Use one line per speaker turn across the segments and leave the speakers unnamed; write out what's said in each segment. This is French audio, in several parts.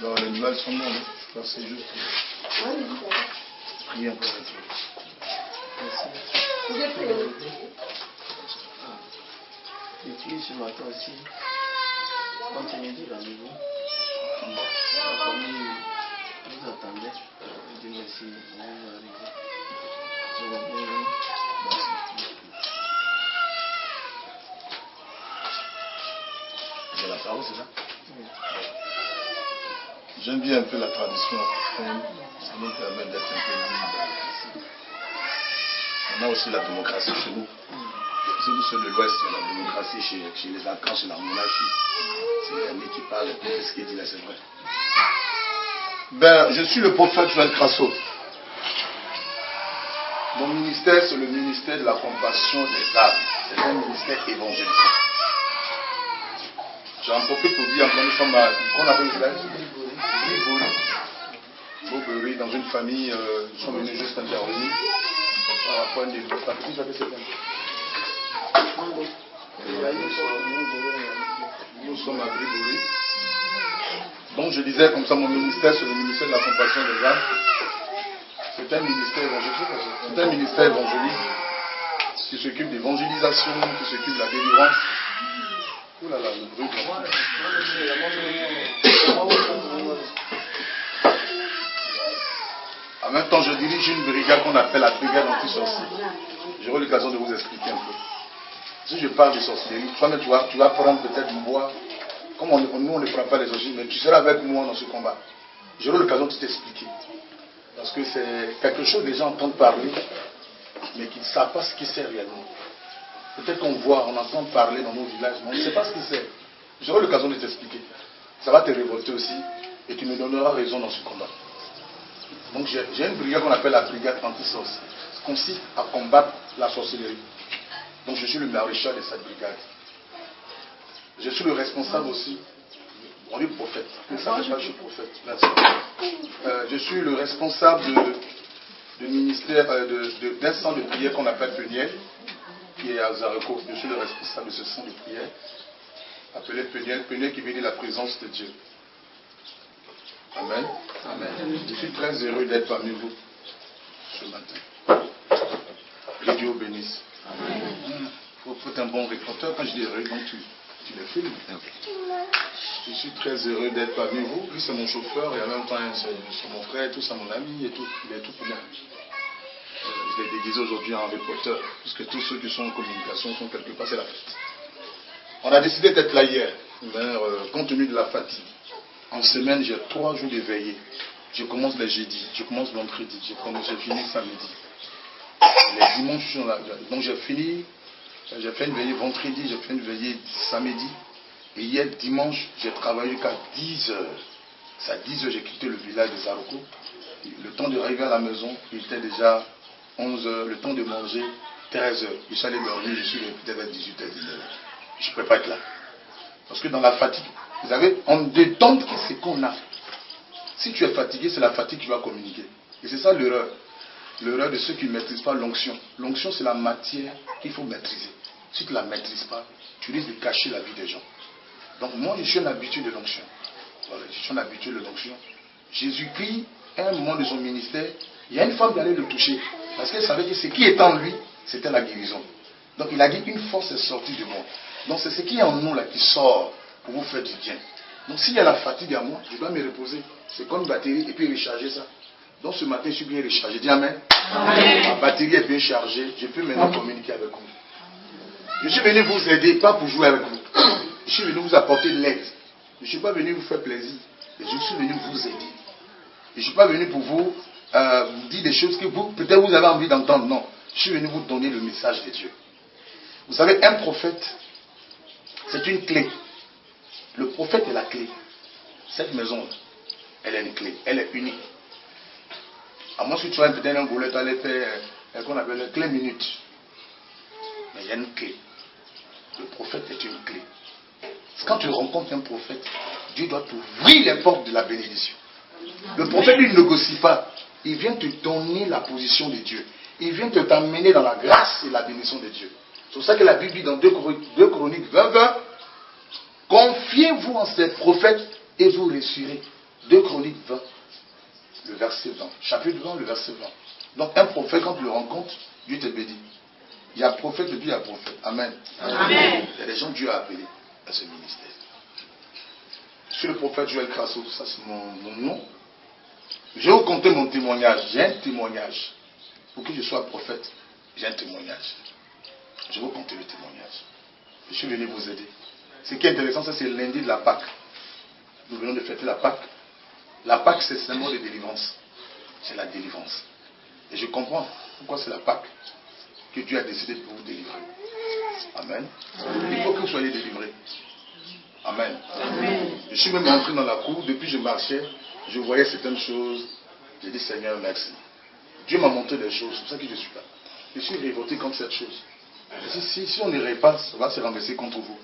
Non, les nouvelles sont bonnes. C'est juste prier encore.
Et puis ce matin aussi, quand on est dit rendez-vous, la famille vous attendait. Je dis merci, on va arriver. Je vous remercie.
C'est la parole, c'est ça?
Oui.
J'aime bien un peu la tradition africaine, ça nous permet d'être un peu libre. On a aussi la démocratie chez nous. Surtout ceux de l'Ouest, la démocratie chez les Akans, chez la monarchie. C'est l'année qui parle, et puis ce qu'il dit là, c'est vrai. Ben, je suis le prophète Joël Crasso. Mon ministère, c'est le ministère de la compassion des âmes. C'est un ministère évangélique. J'en profite pour dire encore une fois, qu'on appelle cela Boberi, dans une famille, nous sommes venus juste intervenir par rapport à une développement. Vous savez c'est nous sommes à Gribori. Donc je disais comme ça, mon ministère, c'est le ministère de la compassion des âmes. C'est un ministère évangélique. C'est un ministère évangélique qui s'occupe d'évangélisation, qui s'occupe de la délivrance. Ouh là là, le bruit. En même temps, je dirige une brigade qu'on appelle la brigade anti-sorcier. J'aurai l'occasion de vous expliquer un peu. Si je parle de sorcellerie, toi-même tu vas prendre peut-être une bois. Comme nous on ne prend pas les sorciers, mais tu seras avec moi dans ce combat. J'aurai l'occasion de t'expliquer. Parce que c'est quelque chose que les gens entendent parler, mais qui ne savent pas ce qui c'est réellement. Peut-être qu'on voit, on entend parler dans nos villages, mais on ne sait pas ce qui c'est. J'aurai l'occasion de t'expliquer. Ça va te révolter aussi, et tu me donneras raison dans ce combat. Donc j'ai une brigade qu'on appelle la brigade anti-sorcier. Ça consiste à combattre la sorcellerie. Donc je suis le maréchal de cette brigade. Je suis le responsable aussi. On dit prophète. Ne savez pas, je suis prophète. Merci. Je suis le responsable du ministère d'un centre de prière qu'on appelle Peniel, qui est à Zareko. Je suis le responsable de ce centre de prière, appelé Peniel. Peniel qui veut dire la présence de Dieu. Amen. Amen. Je suis très heureux d'être parmi vous ce matin. Que Dieu vous bénisse. Amen. Il faut être un bon réporteur. Quand je dis heureux, donc tu le filmes. Je suis très heureux d'être parmi vous. Lui, c'est mon chauffeur et en même temps, c'est mon frère, tout ça, mon ami et tout. Il est tout plein. Je l'ai déguisé aujourd'hui en reporter, puisque tous ceux qui sont en communication sont quelque part, c'est la fête. On a décidé d'être là hier, mais compte tenu de la fatigue. En semaine, j'ai 3 jours de veillée. Je commence le jeudi, je commence vendredi, j'ai fini samedi. Les dimanches, je suis là. Donc j'ai fait une veillée vendredi, j'ai fait une veillée samedi. Et hier, dimanche, j'ai travaillé jusqu'à 10 heures. C'est à 10 heures, j'ai quitté le village de Zaroko. Le temps d'arriver à la maison, il était déjà 11 heures. Le temps de manger, 13 heures. Je suis allé dormir, je suis peut-être à 18 h 19 h. Je ne peux pas être là. Parce que dans la fatigue, vous savez, on détend ce qu'on a. Si tu es fatigué, c'est la fatigue qui va communiquer. Et c'est ça l'erreur. L'erreur de ceux qui ne maîtrisent pas l'onction. L'onction, c'est la matière qu'il faut maîtriser. Si tu ne la maîtrises pas, tu risques de cacher la vie des gens. Donc moi, je suis un habitué de l'onction. Voilà, je suis un habitué de l'onction. Jésus-Christ, à un moment de son ministère, il y a une femme qui allait le toucher. Parce qu'elle savait que ce qui est en lui, c'était la guérison. Donc il a dit, une force est sortie de moi. Donc c'est ce qui est en nous là qui sort pour vous faire du bien. Donc s'il y a la fatigue à moi, je dois me reposer. C'est comme une batterie et puis recharger ça. Donc ce matin, je suis bien rechargé. Dis amen. Amen. Ma batterie est bien chargée. Je peux maintenant communiquer avec vous. Je suis venu vous aider, pas pour jouer avec vous. Je suis venu vous apporter de l'aide. Je ne suis pas venu vous faire plaisir. Je suis venu vous aider. Je ne suis pas venu pour vous dire des choses que vous, peut-être vous avez envie d'entendre. Non. Je suis venu vous donner le message de Dieu. Vous savez, un prophète, c'est une clé. Le prophète est la clé. Cette maison, elle est une clé. Elle est unique. À moins que tu vois peut-être un boulot, elle fait qu'on appelle la clé minute. Mais il y a une clé. Le prophète est une clé. Quand tu rencontres un prophète, Dieu doit t'ouvrir les portes de la bénédiction. Le prophète, il ne négocie pas. Il vient te donner la position de Dieu. Il vient t'amener dans la grâce et la bénédiction de Dieu. C'est pour ça que la Bible dit dans 2 Chroniques 20, confiez-vous en ces prophètes et vous réussirez. 2 Chroniques 20, le verset 20. Chapitre 20, le verset 20. Donc un prophète, quand tu le rencontres, Dieu te bénit. Il y a prophète et puis il y a prophète. Amen.
Amen.
Il y a des gens que Dieu a appelés à ce ministère. Je suis le prophète Joël Crasso, ça c'est mon nom. Je vais vous conter mon témoignage. J'ai un témoignage. Pour que je sois prophète, j'ai un témoignage. Je vais vous conter le témoignage. Je suis venu vous aider. Ce qui est intéressant, ça c'est le lundi de la Pâque. Nous venons de fêter la Pâque. La Pâque, c'est un mot de délivrance. C'est la délivrance. Et je comprends pourquoi c'est la Pâque que Dieu a décidé de vous délivrer. Amen. Il faut que vous soyez délivrés. Amen.
Amen.
Je suis même entré dans la cour, depuis je marchais, je voyais certaines choses. J'ai dit Seigneur, merci. Dieu m'a montré des choses, c'est pour ça que je suis là. Je suis révolté contre cette chose. Si on ne règle pas, ça va se renverser contre vous.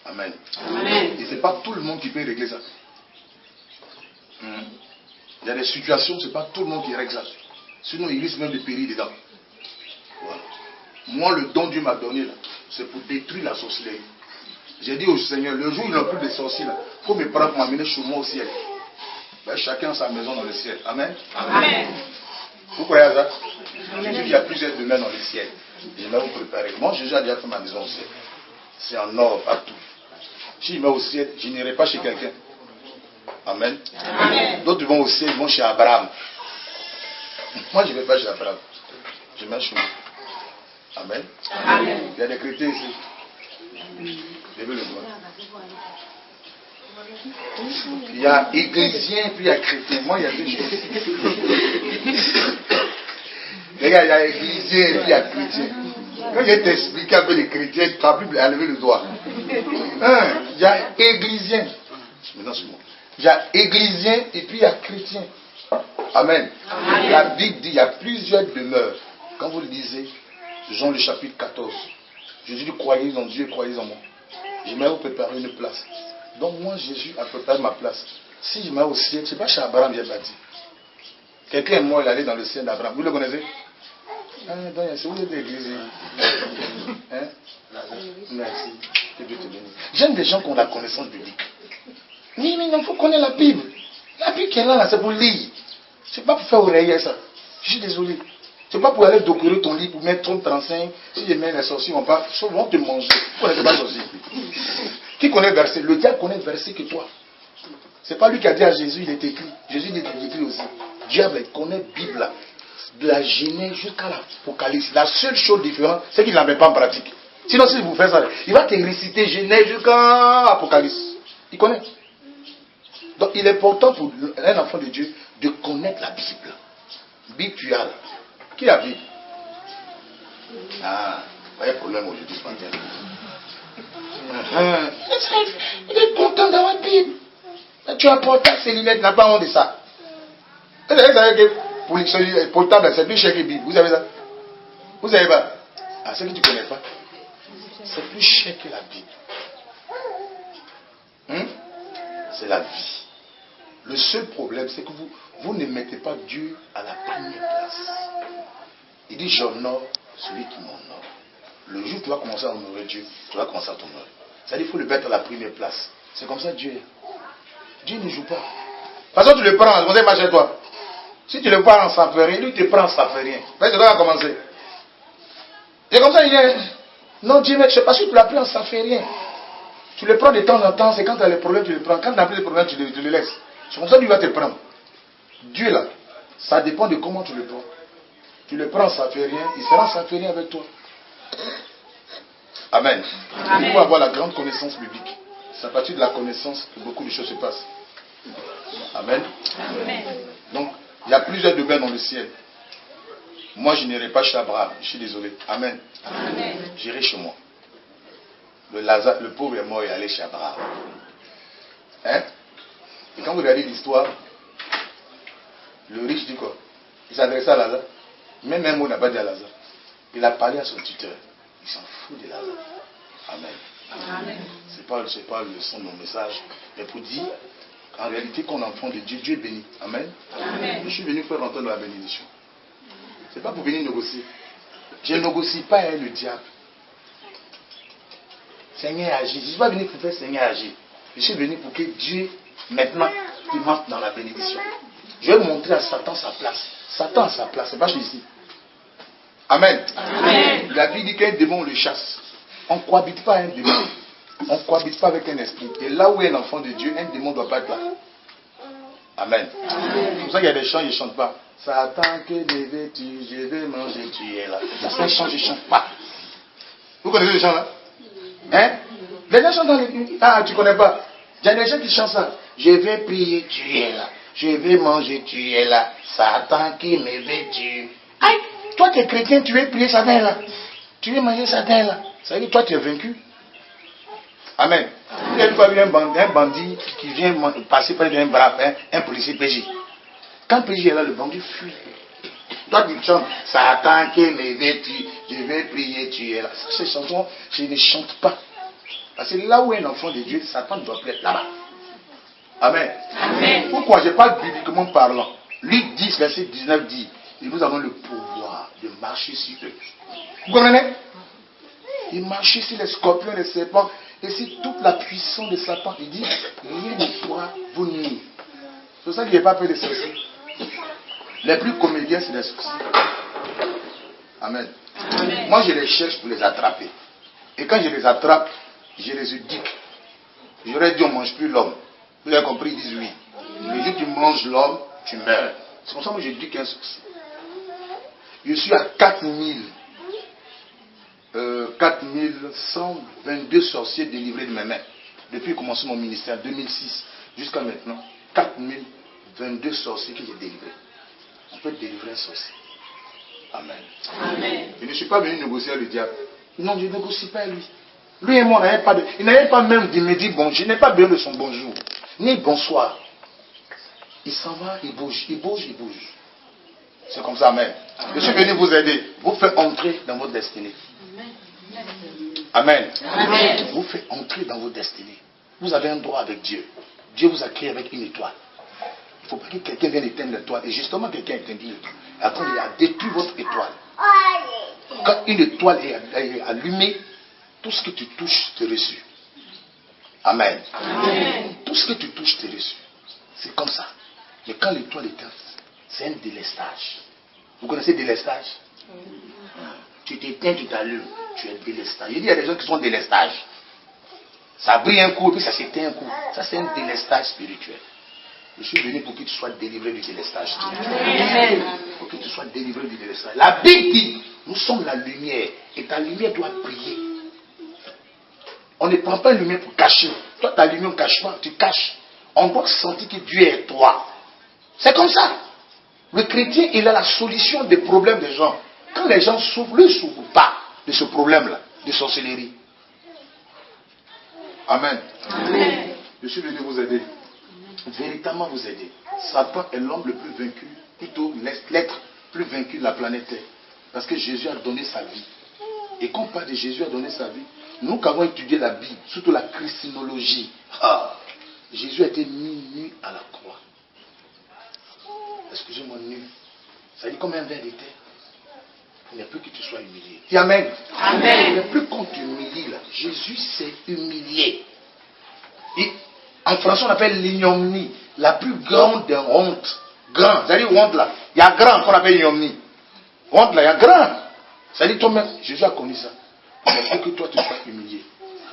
Amen.
Amen.
Et ce n'est pas tout le monde qui peut régler ça. Il y a des situations, ce n'est pas tout le monde qui règle ça. Sinon, il risque même de périr dedans. Voilà. Moi, le don Dieu m'a donné, c'est pour détruire la sorcellerie. J'ai dit au Seigneur, le jour où il n'y a plus de sorciers, il faut me prendre pour m'amener chez moi au ciel. Ben, chacun a sa maison dans le ciel. Amen.
Amen.
Vous croyez à ça? J'ai dit qu'il y a plusieurs domaines dans le ciel. Je vais vous préparer. Moi, j'ai déjà fait ma maison au ciel. C'est en or partout. Si je vais au ciel, je n'irai pas chez quelqu'un. Amen.
Amen.
D'autres vont au ciel, ils vont chez Abraham. Moi, je ne vais pas chez Abraham. Je vais chez moi. Amen.
Amen.
Il y a des chrétiens ici. Levez le doigt. Il y a églésien puis il y a chrétien. Moi, il y a deux choses. Regarde, il y a églésien et puis il y a chrétien. Quand je vais t'expliquer un peu les chrétiens, tu n'as plus à lever le doigt. Il y a églésien. Maintenant, c'est moi. Il y a églésien et puis il y a chrétien. Amen.
Amen.
La Bible dit il y a plusieurs demeures. Quand vous le lisez, Jean le chapitre 14, Jésus dit croyez en Dieu, croyez en moi. Je vais vous préparer une place. Donc moi, Jésus a préparé ma place. Si je mets au ciel, je ne sais pas chez Abraham, j'ai bâti. Quelqu'un est mort, il allait dans le ciel d'Abraham. Vous le connaissez? C'est où l'église? Hein? Merci. Que Dieu te bénisse. J'aime des gens qui ont la connaissance biblique. Oui, mais il faut connaître la Bible. La Bible qui est là, c'est pour lire. C'est pas pour faire oreiller ça. Je suis désolé. C'est pas pour aller décorer ton lit pour mettre 30, 35. Si je mets les sorciers, on va souvent te manger. Vous ne connaissez pas les sorciers. Qui connaît le verset? Le diable connaît le verset que toi. C'est pas lui qui a dit à Jésus, il est écrit. Jésus il est écrit aussi. Diable il connaît la Bible là. De la Genèse jusqu'à l'Apocalypse. La seule chose différente, c'est qu'il ne la met pas en pratique. Sinon, si vous faites ça, il va te réciter Genèse jusqu'à l'Apocalypse. Il connaît. Donc, il est important pour un enfant de Dieu de connaître la Bible. Bible, tu as là. Qui a Bible? Ah, pas de problème aujourd'hui ce matin. Il est content d'avoir Bible. Tu as porté ses lunettes, n'a pas honte de ça. Vous savez que pour les portables, c'est plus cher que Bible. Vous savez ça? Vous savez pas? Ah, c'est que tu ne connais pas. C'est plus cher que la Bible. C'est la vie. Le seul problème, c'est que vous ne mettez pas Dieu à la première place. Il dit, j'honore celui qui m'honore. Le jour où tu vas commencer à honorer Dieu, tu vas commencer à t'honorer. C'est-à-dire qu'il faut le mettre à la première place. C'est comme ça Dieu est. Dieu ne joue pas. De toute façon, tu le prends, vous pas chez toi. Si tu le prends, ça ne fait rien. Lui, tu le prends, ça ne fait rien. Parce que tu vas commencer. C'est comme ça, il est. Non, Dieu, je ne sais pas si tu l'as pris, ça ne fait rien. Tu le prends de temps en temps, c'est quand tu as les problèmes, tu le prends. Quand tu n'as plus de problèmes, tu le laisses. C'est comme ça qu'il va te prendre. Dieu, là, ça dépend de comment tu le prends. Tu le prends, ça ne fait rien. Il sera, ça ne fait rien avec toi. Amen. Il faut avoir la grande connaissance biblique. C'est à partir de la connaissance que beaucoup de choses se passent. Amen.
Amen.
Donc, il y a plusieurs domaines dans le ciel. Moi, je n'irai pas chez Abraham. Je suis désolé. Amen.
Amen.
J'irai chez moi. Le pauvre est mort et allé chez Abraham. Hein? Et quand vous regardez l'histoire, le riche dit quoi? Il s'adressait à Lazare. Même un mot n'a pas dit à Lazare. Il a parlé à son tuteur. Il s'en fout de Lazare. Amen.
Amen.
C'est pas le son de mon message, mais pour dire en réalité qu'on est enfant de Dieu, Dieu est béni. Amen.
Amen.
Je suis venu faire entendre la bénédiction. C'est pas pour venir négocier. Je ne négocie pas avec le diable. Seigneur agit. Je ne suis pas venu pour faire Seigneur agir. Je suis venu pour que Dieu, maintenant, il marche dans la bénédiction. Je vais montrer à Satan sa place. Satan a sa place, c'est pas ici. Amen.
Amen.
La Bible dit qu'un démon le chasse. On ne cohabite pas avec un démon. On ne cohabite pas avec un esprit. Et là où est un enfant de Dieu, un démon ne doit pas être là. Amen. C'est pour ça qu'il y a des chants, ils ne chantent pas. Satan, que devais-tu, je vais manger, tu es là. Certains chants, je ne chante pas. Vous connaissez les chants là? Hein? Les gens chantent dans les... Ah, tu ne connais pas. Il y a des gens qui chantent ça. Je vais prier, tu es là. Je vais manger, tu es là. Satan qui me veut, tu... Aïe! Toi, tu es chrétien, tu veux prier Satan là. Tu veux manger Satan là. Ça veut dire que toi, tu es vaincu. Amen. Il y a une fois un bandit qui vient passer près d'un brave, un policier PJ. Quand PJ est là, le bandit fuit. Toi, tu chantes, Satan qui me veut, je vais prier, tu es là. Ces chansons, je ne chante pas. Parce que là où est un enfant de Dieu, Satan ne doit plus être là-bas. Amen.
Amen.
Pourquoi? Je parle bibliquement parlant. Luc 10, verset 19 dit, et nous avons le pouvoir de marcher sur eux. Vous comprenez? Il marchait sur les scorpions, les serpents, et sur toute la puissance de Satan. Il dit, rien ne pourra vous nuire. C'est pour ça qu'il n'y a pas peur des sorciers. Les plus comédiens, c'est les sorciers. Amen.
Amen.
Moi, je les cherche pour les attraper. Et quand je les attrape, je les éduque. J'aurais dit, on ne mange plus l'homme. Vous avez compris, ils disent oui. Le jour que tu manges l'homme, tu meurs. C'est pour ça que moi, j'éduque un sorcier. Je suis à 4122 sorciers délivrés de mes mains. Depuis que j'ai commencé mon ministère, 2006, jusqu'à maintenant, 4022 sorciers que j'ai délivrés. On peut délivrer un sorcier. Amen.
Amen.
Je ne suis pas venu négocier avec le diable. Non, je ne négocie pas avec lui. Lui et moi, il n'avait pas même de me dire bonjour. Je n'ai pas besoin de son bonjour, ni bonsoir. Il s'en va, il bouge, il bouge, il bouge. C'est comme ça, amen. Je suis venu vous aider, vous faire entrer dans votre destinée. Amen.
Amen.
Vous fait entrer dans votre destinée. Vous avez un droit avec Dieu. Dieu vous a créé avec une étoile. Il ne faut pas que quelqu'un vienne éteindre l'étoile. Et justement, quelqu'un éteint l'étoile. Après, il a détruit votre étoile. Quand une étoile est allumée, tout ce que tu touches, c'est reçu. Amen.
Amen.
Tout ce que tu touches, c'est reçu. C'est comme ça. Mais quand l'étoile éteint, c'est un délestage. Vous connaissez délestage? Tu t'éteins, tu t'allumes, tu es délestage. Il y a des gens qui sont délestage. Ça brille un coup et puis ça s'éteint un coup. Ça, c'est un délestage spirituel. Je suis venu pour que tu sois délivré du délestage spirituel.
Amen.
Pour que tu sois délivré du délestage. La Bible dit, nous sommes la lumière et ta lumière doit briller. On ne prend pas une lumière pour cacher. Toi, ta lumière, on ne cache pas, tu caches. On doit sentir que Dieu est toi. C'est comme ça. Le chrétien, il a la solution des problèmes des gens. Quand les gens souffrent, lui ne souffre pas de ce problème-là, de sorcellerie. Amen.
Amen.
Je suis venu vous aider. Véritablement vous aider. Satan est l'homme le plus vaincu, plutôt l'être plus vaincu de la planète Terre. Parce que Jésus a donné sa vie. Et quand on parle de Jésus a donné sa vie, nous qui avons étudié la Bible, surtout la christinologie, Jésus a été nu à la croix. Excusez-moi, nu. Ça dit comme un ver de terre. Il n'est plus que tu sois humilié. Dis Amen.
Amen.
Il n'est plus qu'on t'humilie là. Jésus s'est humilié. Et en français on appelle l'ignominie, la plus grande des hontes. Grand, c'est-à-dire honte là. Il y a grand qu'on appelle ignominie. Honte là, il y a grand. C'est-à-dire toi-même, Jésus a connu ça. Il ne faut que toi tu sois humilié.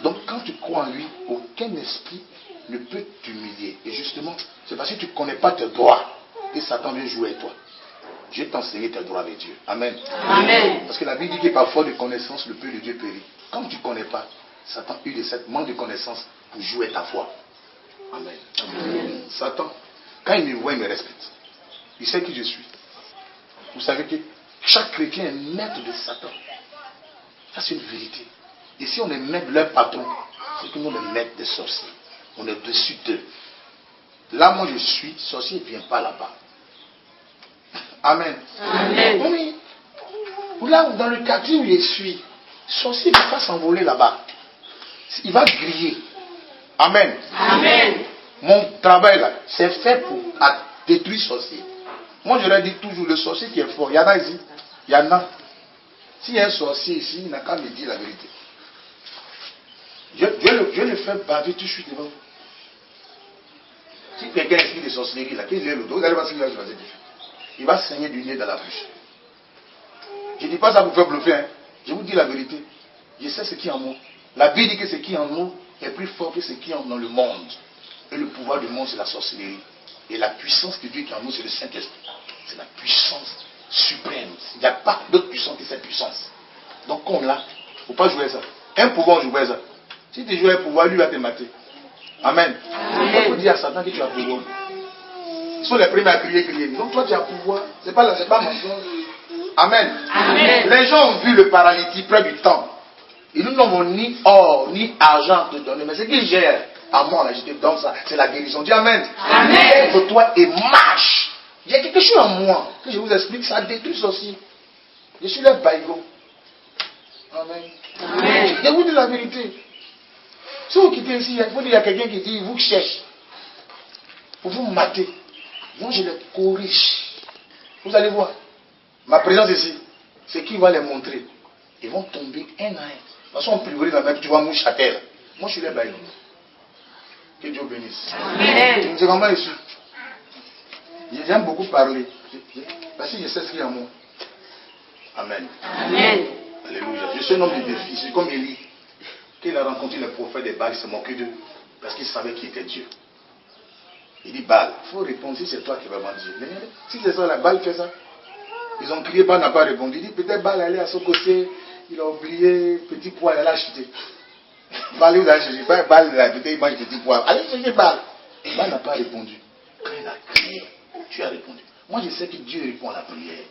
Donc quand tu crois en lui, aucun esprit ne peut t'humilier. Et justement, c'est parce que tu ne connais pas tes droits que Satan vient jouer avec toi. Je vais t'enseigner tes droits avec Dieu. Amen.
Amen.
Parce que la Bible dit que parfois de connaissance, le peuple de Dieu périt. Comme tu ne connais pas, Satan a eu de cette manque de connaissance pour jouer ta foi. Amen. Amen. Satan, quand il me voit, il me respecte. Il sait qui je suis. Vous savez que chaque chrétien est maître de Satan. Ça, c'est une vérité. Et si on est maître de leur patron, c'est que nous, on est maître des sorciers. On est dessus d'eux. Là, moi, je suis, sorcier ne vient pas là-bas. Amen.
Amen.
Oui. Là, dans le quartier où je suis, sorcier ne va pas s'envoler là-bas. Il va griller. Amen.
Amen.
Mon travail là, c'est fait pour détruire sorcier. Moi, je leur dis toujours, le sorcier qui est fort, il y en a ici. Il y en a. S'il y a un sorcier ici, il n'a qu'à me dire la vérité. Je le fais baver tout de suite devant vous. Si quelqu'un explique des sorcelleries, là, qu'il lève le dos, vous allez voir ce qu'il va se passer. Il va saigner du nez dans la bouche. Je ne dis pas ça pour faire bluffer. Hein. Je vous dis la vérité. Je sais ce qui est en moi. La Bible dit que ce qui est en nous est plus fort que ce qui est dans le monde. Et le pouvoir du monde, c'est la sorcellerie. Et la puissance de Dieu qui est en nous, c'est le Saint-Esprit. C'est la puissance suprême. Il n'y a pas d'autre puissance que cette puissance. Donc, comme là, il ne faut pas jouer ça. Un pouvoir, on joue ça. Si tu joues un pouvoir, lui va te mater. Amen. Il faut dire à Satan que tu as pouvoir. Ils sont les premiers à crier. Donc, toi, tu as pouvoir. C'est pas mensonge. Amen.
Amen.
Les gens ont vu le paralytique près du temple. Ils nous n'ont ni or, ni argent à te donner. Mais ce qu'ils gèrent, à moi, là, je te donne ça. C'est la guérison. Dis Amen.
Amen.
Lève-toi et marche. Il y a quelque chose en moi que je vous explique. Ça détruit aussi. Je suis le baïgo. Amen.
Amen.
Je vous dis la vérité. Si vous quittez ici, il faut dire qu'il y a quelqu'un qui dit, il vous cherche. Pour vous mater. Moi, je les corrige. Vous allez voir. Ma présence ici, c'est qui va les montrer. Ils vont tomber un à un. De toute façon, on priori dans la même, tu vois, mouche à terre. Moi, je suis les baïons. Que Dieu bénisse.
Amen.
C'est comment je suis. J'aime beaucoup parler. Parce que je sais ce qu'il y a en moi. Amen.
Amen.
Alléluia. Je suis un homme de défi. C'est comme Élie. Quand il a rencontré les prophètes des Baal, il s'est moqué d'eux. Parce qu'il savait qui était Dieu. Il dit Baal, il faut répondre si c'est toi qui vas vraiment Dieu. Mais si c'est ça, la Baal fait ça. Ils ont crié, Baal n'a pas répondu. Il dit peut-être Baal allait à son côté, il a oublié, petit poil, elle a acheté. Baal, vous allez chercher. Baal, peut-être il mange petit poil. Allez chercher Baal. Baal n'a pas répondu. Quand il a crié, tu as répondu. Moi, je sais que Dieu répond à la prière.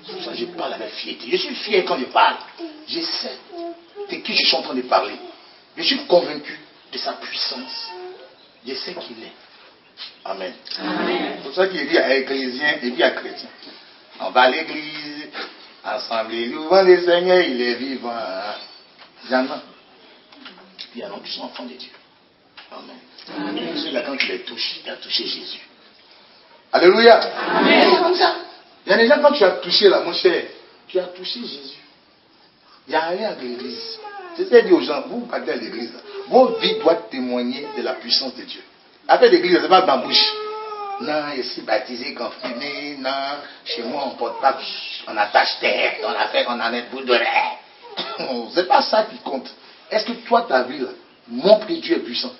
C'est pour ça que je parle avec fierté. Je suis fier quand je parle. Je sais de qui je suis en train de parler. Je suis convaincu de sa puissance. Je sais qu'il est. Amen. C'est pour ça qu'il dit à Ecclésien et puis à Chrétien. On va à l'église, ensemble, louons le Seigneur, il est vivant. Il y en a. Il y en a qui sont enfants de Dieu. Amen. Celui-là, quand tu les touches, il a touché Jésus. Alléluia. Amen. C'est comme ça. Il y a des gens, quand tu as touché là, mon cher, tu as touché Jésus. Il n'y a rien à l'église. C'est-à-dire aux gens, vous partez à l'église, vos vies doivent témoigner de la puissance de Dieu. Après l'église, c'est pas dans la bouche. Non, je suis baptisé, confirmé. Non, chez moi, on ne porte pas, on attache tête, on a fait qu'on en est bout de rêve. C'est pas ça qui compte. Est-ce que toi, ta vie là, montre que Dieu est puissant?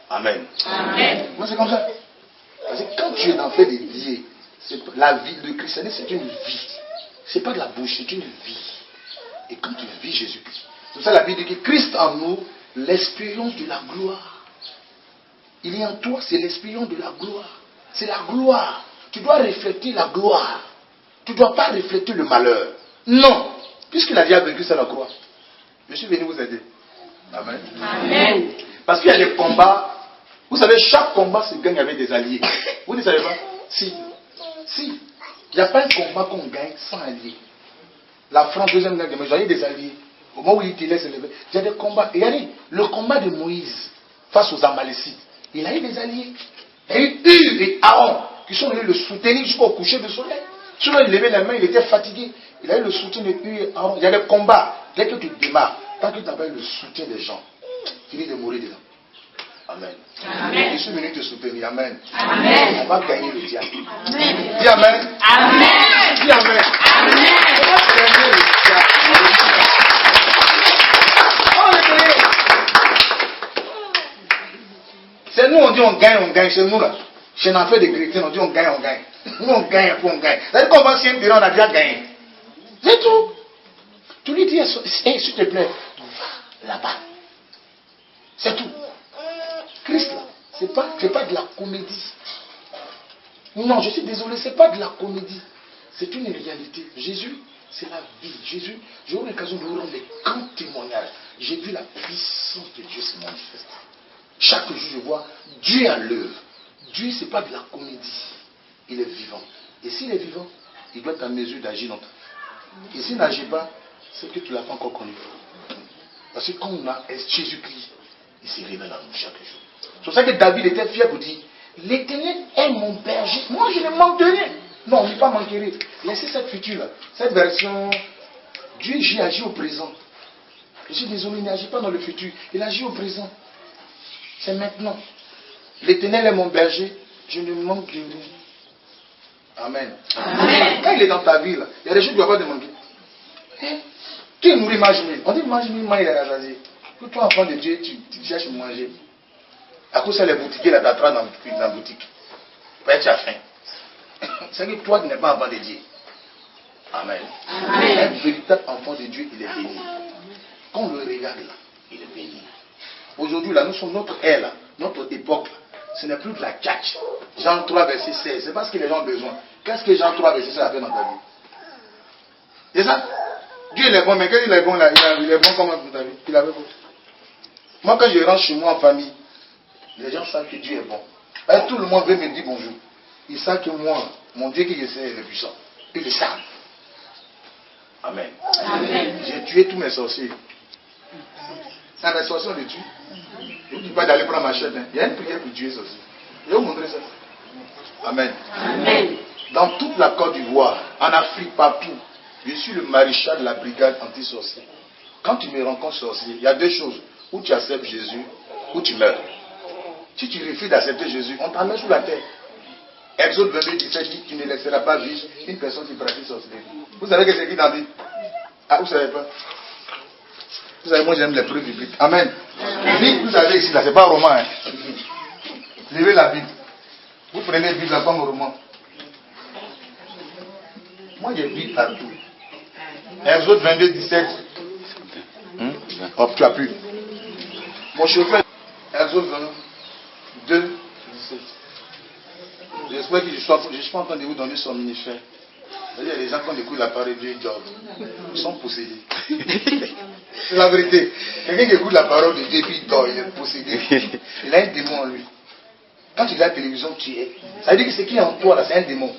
Amen.
Amen.
Moi, c'est comme ça. Parce que quand tu es dans fait des billets, la vie, le christianisme, c'est une vie. C'est pas de la bouche, c'est une vie. Et quand tu vis Jésus-Christ, c'est pour ça la Bible dit que Christ en nous, l'expérience de la gloire. Il est en toi, c'est l'expérience de la gloire. C'est la gloire. Tu dois refléter la gloire. Tu ne dois pas refléter le malheur. Non. Puisqu'il a déjà vaincu, c'est la croix. Je suis venu vous aider. Amen.
Amen.
Parce qu'il y a des combats. Vous savez, chaque combat se gagne avec des alliés. Vous ne savez pas? Si. Il n'y a pas un combat qu'on gagne sans alliés. La France, deuxième guerre, mais il y a des alliés. Au moment où il te laisse lever, il y a des combats. Et regardez, le combat de Moïse face aux Amalécites, il a eu des alliés. Il y a eu Hur et Aaron qui sont venus le soutenir jusqu'au coucher du soleil. Souvent, il levait les mains, il était fatigué. Il a eu le soutien de Hur et Aaron. Il y a des combats. Dès que tu démarres, tant que tu n'as pas eu le soutien des gens, tu risques de mourir dedans. Amen.
Amen.
Je suis venu te soutenir. Amen.
Amen.
On va gagner le diable.
Amen.
Dis Amen.
Amen.
Dis Amen.
Amen.
On va gagner le diable. On va le gagner. C'est nous, on dit on gagne. C'est nous là. Chez l'enfer des chrétiens, on dit on gagne. Nous on gagne, on gagne. C'est-à-dire qu'on va s'y on a déjà gagné. C'est tout. Tu lui dis, hey, s'il te plaît, va là-bas. C'est tout. Christ là, c'est pas de la comédie. Non, je suis désolé, c'est pas de la comédie. C'est une réalité. Jésus, c'est la vie. Jésus, j'ai eu l'occasion de vous rendre des grands témoignages. J'ai vu la puissance de Dieu se manifester. Chaque jour, je vois Dieu à l'œuvre. Dieu, c'est pas de la comédie. Il est vivant. Et s'il est vivant, il doit être en mesure d'agir dans ta vie. Et s'il n'agit pas, c'est que tu ne l'as pas encore connu. Parce que quand on a Jésus-Christ, il se révèle à nous chaque jour. C'est pour ça que David était fier pour dire, l'Éternel est mon berger. Moi, je ne manque de rien. Non, on n'est pas manquer. Laissez cette future-là. Cette version, Dieu agit au présent. Je suis désolé, il n'agit pas dans le futur. Il agit au présent. C'est maintenant. L'Éternel est mon berger. Je ne manque de rien. Amen.
Amen.
Quand il est dans ta vie, là, il y a des choses que tu ne dois pas demander. Tu es nourri, mange mille. On dit mange mille, il est rassasié. Que toi, enfant de Dieu, tu cherches à manger. À cause de les boutiquiers, là, t'attrapes dans la boutique. Tu as faim. C'est que toi, tu n'es pas enfant de Dieu. Amen.
Amen.
Un véritable enfant de Dieu, il est béni. Quand on le regarde là, il est béni. Aujourd'hui, là, nous sommes notre ère, là, notre époque, là, ce n'est plus de la tchatch. Jean 3, verset 16. C'est pas ce que les gens ont besoin. Qu'est-ce que Jean 3, verset 16 a fait dans ta vie? C'est ça? Dieu il est bon, mais quand il est bon là, il est bon comment dans ta vie? Il avait bon. Moi, quand je rentre chez moi en famille, les gens savent que Dieu est bon. Et tout le monde veut me dire bonjour. Ils savent que moi, mon Dieu qui essaie est le puissant. Ils le savent. Amen.
Amen.
J'ai tué tous mes sorciers. Ah, mes sorciers, on les tue. Je ne dis pas d'aller prendre ma machette. Hein. Il y a une prière pour tuer les sorciers. Je vais vous montrer ça. Amen.
Amen.
Dans toute la Côte d'Ivoire, en Afrique, partout, je suis le maréchal de la brigade anti-sorcier. Quand tu me rencontres sorcier, il y a deux choses. Ou tu acceptes Jésus, ou tu meurs. Si tu refuses d'accepter Jésus, on t'emmène sous la terre. Exode 22, 17 dit, tu ne laisseras pas vivre une personne qui pratique sorcellerie. Vous savez que c'est qui dans dit? Ah, vous ne savez pas? Vous savez, moi j'aime les preuves bibliques. Amen. Bible, vous savez ici, là, c'est pas un roman. Hein. Levez la Bible. Vous prenez la Bible là comme un roman. Moi j'ai Bible partout. Exode 22, 17. Hop, tu as pu. Mon chauffeur, Exode 22, 17. J'espère que je ne suis pas en train de vous donner son ministère. Il y a des gens qui écoutent la parole de Dieu, ils sont possédés. C'est la vérité. Quelqu'un qui écoute la parole de Dieu, puis il dort, il est possédé. Il a un démon en lui. Quand tu regardes la télévision, tu es. Ça veut dire que ce qui est en toi, là, c'est un démon.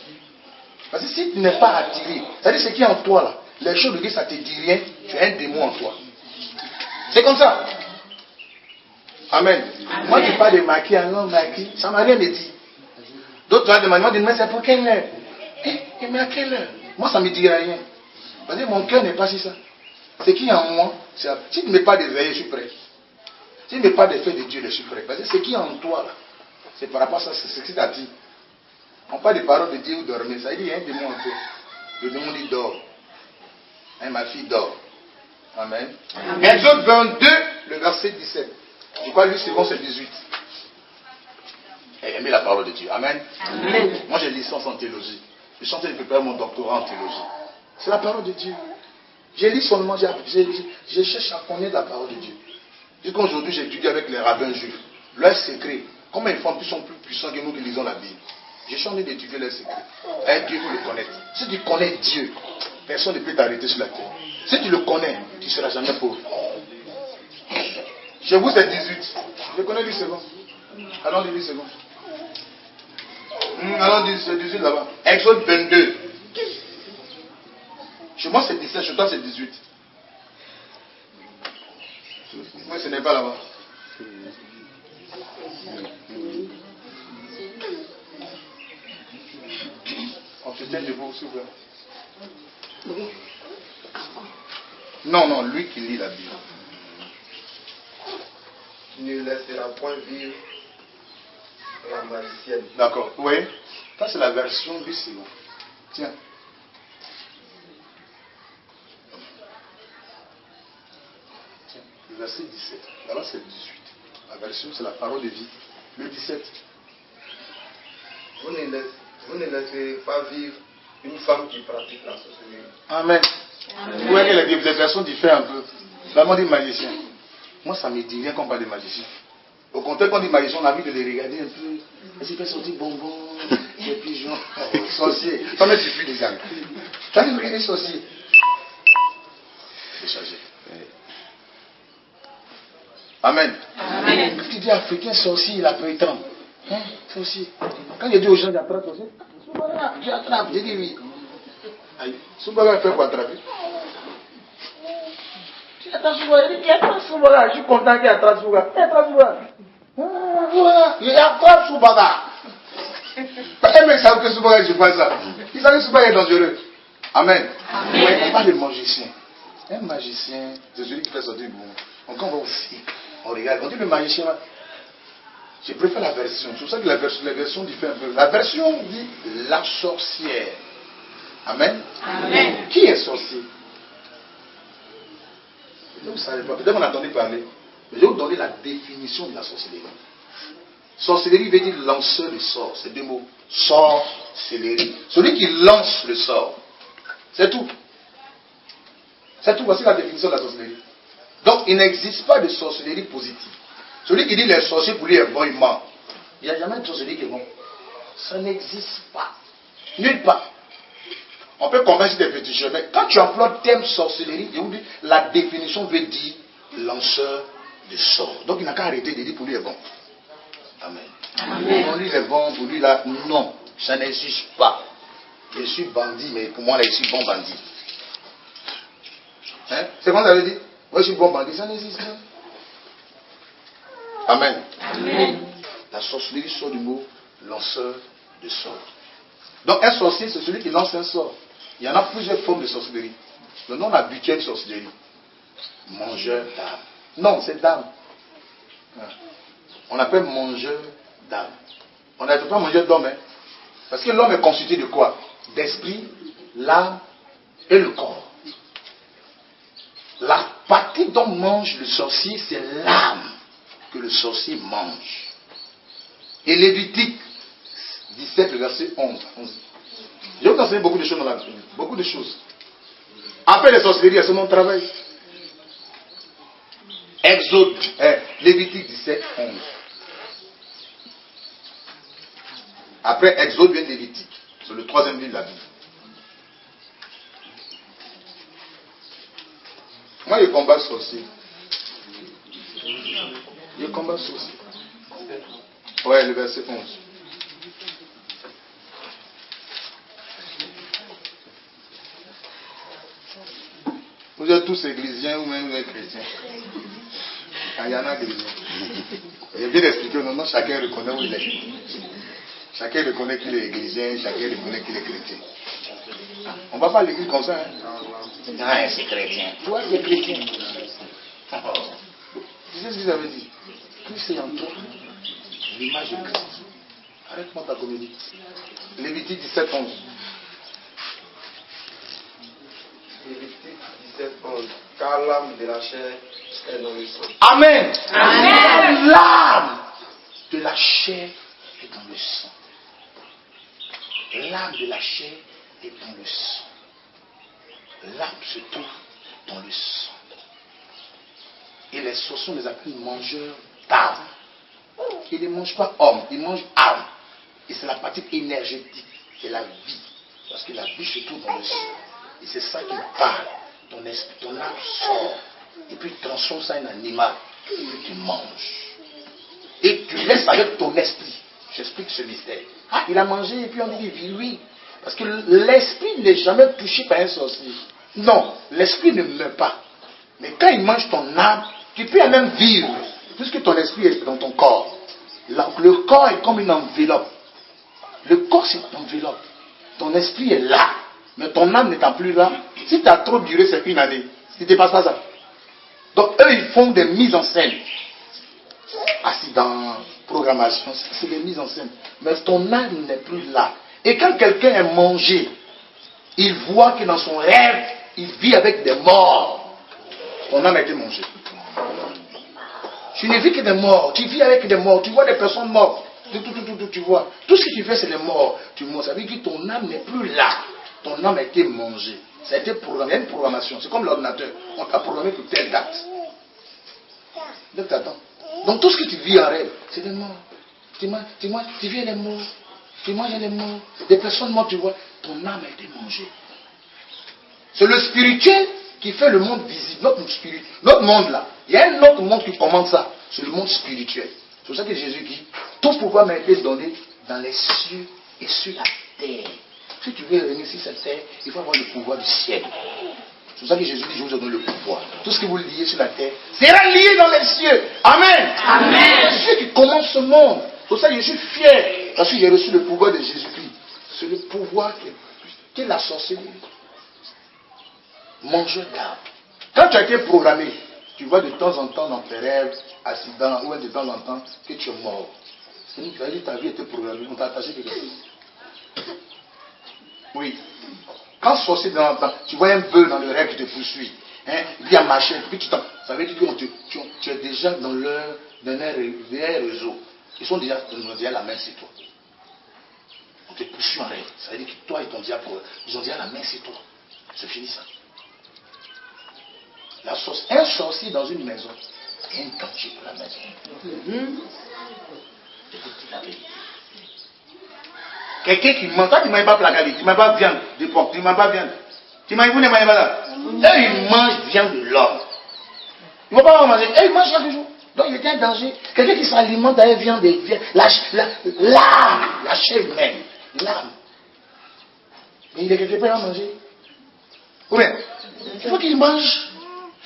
Parce que si tu n'es pas attiré, ça veut dire que ce qui est en toi, là, les choses de Dieu, ça ne te dit rien, tu as un démon en toi. C'est comme ça. Amen. Amen. Moi, tu parles de maquis, non, maquis, ça ne m'a rien dit. D'autres vont demander, mais c'est pour quelle heure? Mais à quelle heure? Moi, ça ne me dit rien. Parce que mon cœur n'est pas si ça. Ce qui est en moi, si tu ne mets pas de veillée, je suis prêt. Si tu ne mets pas de feu de Dieu, je suis prêt. Parce que ce qui est en toi, là, c'est par rapport à ça, c'est ce qui t'a dit. On parle des paroles de Dieu ou dormir. Ça veut dire qu'il y a un démon en toi. Le démon dit dort. Et ma fille dort. Amen. Exode 22, le verset 17. Je crois que lui, c'est bon, c'est 18. Et aimez la parole de Dieu. Amen.
Amen.
Moi, j'ai licence en théologie. Je suis en train de préparer mon doctorat en théologie. C'est la parole de Dieu. J'ai lu seulement, je cherche à connaître la parole de Dieu. Jusqu'aujourd'hui, j'étudie avec les rabbins juifs. Leurs secrets, comment ils font, ils sont plus puissants que nous qui lisons la Bible. Je suis en train d'étudier leurs secrets. Et Dieu, il faut le connaître. Si tu connais Dieu, personne ne peut t'arrêter sur la terre. Si tu le connais, tu ne seras jamais pauvre. Chez vous, c'est 18. Je connais lui, c'est bon. Allons lui, c'est bon. Allons, c'est 18 là-bas. Exode 22. Chez moi, c'est 17. Chez toi, c'est 18. Oui, ce n'est pas là-bas. On se tient debout, s'il vous plaît. Non, non, lui qui lit la Bible.
Tu ne laisseras point vivre la magicienne.
D'accord, oui. Ça, c'est la version du Seigneur. Tiens. Tiens, le verset 17. Là-bas, c'est le 18. La version, c'est la parole de vie. Le 17.
Vous ne laisserez pas vivre une femme qui pratique la sorcellerie.
Amen. Vous voyez que les versions diffèrent un peu. Là, on dit magicien. Moi, ça ne me dit rien qu'on parle de magicien. Au contraire, quand on dit magicien, on a envie de les regarder un peu. Est-ce qu'il fait sortir bonbons, des pigeons, sorciers. Ça me suffit déjà. Tu as dit regarder sorcier. C'est chargé. Amen.
Amen.
Quand tu dis africain sorcier, il a pris 30. Hein? Sorcier. Quand je dis aux gens d'attraper sorcier, Soubara, tu attrapes. J'ai dit oui. Soubara fait pour attraper. Tu attrapes Soubara. Il dit, tu attrapes Soubara. Je suis content qu'il attrape Soubara. Tu attrapes Soubara. Voilà. Il attrape Soubara. Un mec savait que Soubara, je fais ça. Ils savent que ce pas est dangereux. Amen.
Amen.
Ouais, pas de magicien. Un magicien, c'est celui qui fait sortir le boum. Quand on va aussi, on regarde. On dit le magicien, je préfère la version. C'est pour ça que la version diffère un peu. La version dit la sorcière. Amen.
Amen.
Qui est sorcier? Vous ne savez pas. Peut-être on a entendu parler. Mais je vais vous donner la définition de la sorcellerie. Sorcellerie veut dire lanceur de sort. C'est deux mots. Sorcellerie. Celui qui lance le sort. C'est tout. C'est tout. Voici la définition de la sorcellerie. Donc, il n'existe pas de sorcellerie positive. Celui qui dit les sorciers pour lui est bon, il ment. Il n'y a jamais de sorcellerie qui est bon. Ça n'existe pas. Nulle part. On peut convaincre des féticheurs, mais quand tu emploies le terme sorcellerie, je vous dis, la définition veut dire lanceur de sort. Donc, il n'a qu'à arrêter de dire pour lui est bon. Amen.
Amen.
Pour lui il est bon, pour lui là, non, ça n'existe pas. Je suis bandit, mais pour moi là, je suis bon bandit. Hein? C'est comment vous avez dit? Moi je suis bon bandit, ça n'existe pas. Amen.
Amen.
La sorcellerie sort du mot lanceur de sort. Donc un sorcier, c'est celui qui lance un sort. Il y en a plusieurs formes de sorcellerie. Le nom habituel de sorcellerie. Mangeur d'âme. Non, c'est d'âme. On appelle mangeur d'âme. On n'appelle pas mangeur d'homme. Hein? Parce que l'homme est constitué de quoi? D'esprit, l'âme et le corps. La partie dont mange le sorcier, c'est l'âme que le sorcier mange. Et Lévitique 17, verset 11. Je vais vous enseigner beaucoup de choses dans la Bible. Beaucoup de choses. Après les sorcelleries, c'est mon travail. Exode, Lévitique 17, 11. Après Exode vient Lévitique. C'est le troisième livre de la Bible. Moi, je combat le sorcier. Je combat le sorcier. Ouais, le verset 11. Vous êtes tous églisiens ou même vous êtes chrétiens. Ah, il y en a églisiens. J'ai bien expliqué, non, chacun reconnaît où il est. Chacun reconnaît qu'il est églисien, chacun reconnaît qu'il est chrétien. On ne va pas à l'église comme ça. Hein? Ah, c'est chrétien. Toi, tu es chrétien. Tu sais ce que vous avez dit? Christ est en toi. L'image de Christ. Arrête-moi ta comédie. Lévitique 17, 11.
Lévitique 17, 11. Car l'âme de la chair est dans le sang.
Amen.
Amen.
L'âme de la chair est dans le sang. L'âme de la chair est dans le sang. L'âme se trouve dans le sang. Et les sorciers, on les appelle mangeurs d'âme. Ils ne mangent pas homme, ils mangent âme. Et c'est la partie énergétique, c'est la vie. Parce que la vie se trouve dans le sang. Et c'est ça qui parle. Ton esprit, ton âme sort. Et puis tu transformes ça en animal. Et puis tu manges. Et tu laisses avec ton esprit. J'explique ce mystère. Ah, il a mangé et puis on dit il vit, oui. Parce que l'esprit n'est jamais touché par un sorcier. Non, l'esprit ne meurt pas. Mais quand il mange ton âme, tu peux même vivre. Puisque ton esprit est dans ton corps. Le corps est comme une enveloppe. Le corps c'est une enveloppe. Ton esprit est là. Mais ton âme n'étant plus là. Si tu as trop duré, c'est une année. Si tu ne passes pas ça. Donc eux, ils font des mises en scène. Accident, programmation, c'est des mises en scène. Mais ton âme n'est plus là. Et quand quelqu'un est mangé, il voit que dans son rêve, il vit avec des morts. Ton âme a été mangée. Tu ne vis que des morts. Tu vis avec des morts. Tu vois des personnes mortes. Tu vois. Tout ce que tu fais, c'est les morts. Tu meurs. Ça veut dire que ton âme n'est plus là. Ton âme a été mangée. Ça a été programmé. Il y a une programmation. C'est comme l'ordinateur. On t'a programmé pour telle date. Donc t'attends. Donc tout ce que tu vis en rêve, c'est des morts. Tu vis les morts. Tu manges les morts. Des personnes mortes, tu vois. Ton âme a été mangée. C'est le spirituel qui fait le monde visible. Notre monde là. Il y a un autre monde qui commande ça. C'est le monde spirituel. C'est pour ça que Jésus dit, tout pouvoir m'a été donné dans les cieux et sur la terre. Si tu veux régner sur cette terre, il faut avoir le pouvoir du ciel. C'est pour ça que Jésus dit, je vous donne le pouvoir. Tout ce que vous liez sur la terre sera lié dans les cieux. Amen.
Amen.
C'est Dieu qui commande ce monde. C'est pour ça que je suis fier. Parce que j'ai reçu le pouvoir de Jésus-Christ. C'est le pouvoir qui est plus Tu es la sorcellerie. Mangeur d'âme. Quand tu as été programmé, tu vois de temps en temps dans tes rêves, accidents, ou de temps en temps que tu es mort. Tu as dit ta vie était programmée, on t'a attaché quelque chose. Oui. Quand sorcier de temps en temps, tu vois un bœuf dans le rêve qui te poursuit. Hein, il vient marcher, puis ça veut dire que tu es déjà dans leur réseau. Ils sont déjà la main sur toi. On te poursuit en rêve. Ça veut dire que toi, ils ont déjà la main sur toi. C'est fini ça. Un sorcier dans une maison est un danger pour la maison. Je vous dis la vérité. Quelqu'un qui mange, toi tu ne manges pas placali, tu ne manges pas viande de porc, tu ne manges pas viande. Vous ne mangez pas là. Eux, ils mangent viande de l'homme. Ils ne vont pas manger. Eux, ils mangent chaque jour. Donc il y a un danger. Quelqu'un qui s'alimente avec viande, la chair humaine, l'âme. Mais il est quelque part à manger. Ou bien, il faut qu'il mange.